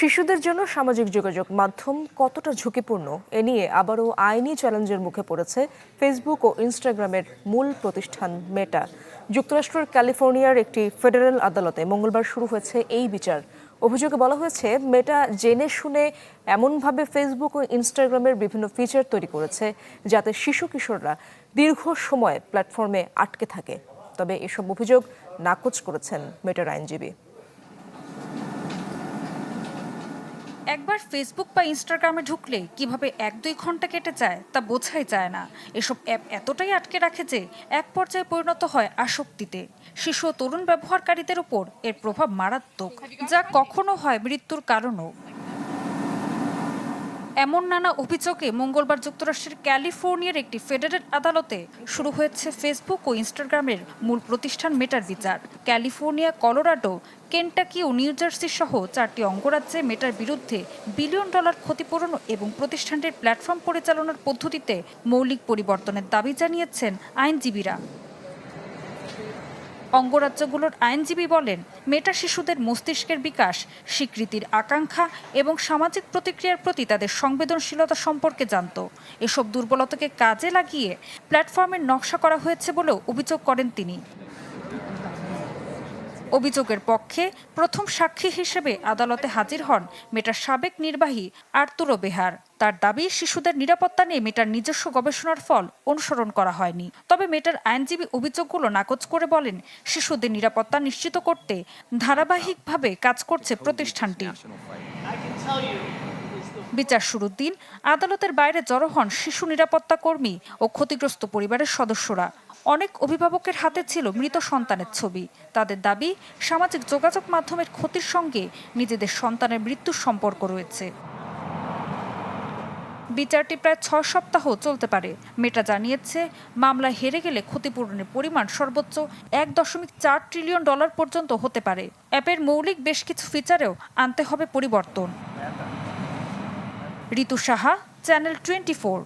শিশুদের জন্য সামাজিক যোগাযোগ মাধ্যম কতটা ঝুঁকিপূর্ণ এ নিয়ে আবারও আইনি চ্যালেঞ্জের মুখে পড়েছে ফেসবুক ও ইনস্টাগ্রামের মূল প্রতিষ্ঠান মেটা। যুক্তরাষ্ট্রের ক্যালিফোর্নিয়ার একটি ফেডারেল আদালতে মঙ্গলবার শুরু হয়েছে এই বিচার। অভিযোগে বলা হয়েছে মেটা জেনে শুনে এমনভাবে ফেসবুক ও ইনস্টাগ্রামের বিভিন্ন ফিচার তৈরি করেছে যাতে শিশু কিশোররা দীর্ঘ সময় প্ল্যাটফর্মে আটকে থাকে। তবে এসব অভিযোগ নাকচ করেছেন মেটার আইনজীবী। একবার ফেসবুক বা ইনস্টাগ্রামে ঢুকলে কিভাবে 1-2 ঘন্টা কেটে যায় তা বোঝাই যায় না। এসব অ্যাপ এতটাই আটকে রাখে যে এক পর্যায়ে পরিণত হয় আসক্তিতে। শিশু ও তরুণ ব্যবহারকারীদের উপর এর প্রভাব মারাত্মক, যা কখনো হয় মৃত্যুর কারণও। এমন নানা অভিযোগে মঙ্গলবার যুক্তরাষ্ট্রের ক্যালিফোর্নিয়ার একটি ফেডারেল আদালতে শুরু হয়েছে ফেসবুক ও ইনস্টাগ্রামের মূল প্রতিষ্ঠান মেটার বিচার। ক্যালিফোর্নিয়া, কলোরাডো, কেন্টাকি ও নিউ জার্সি সহ 4টি অঙ্গরাজ্যে মেটার বিরুদ্ধে বিলিয়ন ডলার ক্ষতিপূরণ এবং প্রতিষ্ঠানটির প্ল্যাটফর্ম পরিচালনার পদ্ধতিতে মৌলিক পরিবর্তনের দাবি জানিয়েছেন আইনজীবীরা। অঙ্গরাজ্যগুলোর আইনজীবী বলেন, মেটা শিশুদের মস্তিষ্কের বিকাশ, স্বীকৃতির আকাঙ্ক্ষা এবং সামাজিক প্রতিক্রিয়ার প্রতি তাদের সংবেদনশীলতা সম্পর্কে জানত। এসব দুর্বলতাকে কাজে লাগিয়ে প্ল্যাটফর্মের নকশা করা হয়েছে বলেও অভিযোগ করেন তিনি। অভিযোগের পক্ষে প্রথম সাক্ষী হিসেবে আদালতে হাজির হন মেটার সাবেক নির্বাহী আর্তুরো বেহার। তার দাবি, শিশুদের নিরাপত্তা নিয়ে মেটার নিজস্ব গবেষণার ফল অনুসরণ করা হয়নি। তবে মেটার আইনজীবী অভিযোগগুলো নাকচ করে বলেন, শিশুদের নিরাপত্তা নিশ্চিত করতে ধারাবাহিকভাবে কাজ করছে প্রতিষ্ঠানটি। বিচার শুরুর দিন আদালতের বাইরে জড়ো হন শিশু নিরাপত্তা কর্মী ও ক্ষতিগ্রস্ত পরিবারের সদস্যরা। অনেক অভিভাবকের হাতে ছিল মৃত সন্তানের ছবি। তাদের দাবি, সামাজিক যোগাযোগ মাধ্যমের ক্ষতির সঙ্গে নিজেদের সন্তানের মৃত্যুর সম্পর্ক রয়েছে। বিচারটি প্রায় 6 সপ্তাহ চলতে পারে। মেটা জানিয়েছে, মামলায় হেরে গেলে ক্ষতিপূরণের পরিমাণ সর্বোচ্চ $1.4 ট্রিলিয়ন পর্যন্ত হতে পারে। অ্যাপের মৌলিক বেশ কিছু ফিচারেও আনতে হবে পরিবর্তন। ঋতু সাহা, চ্যানেল 24।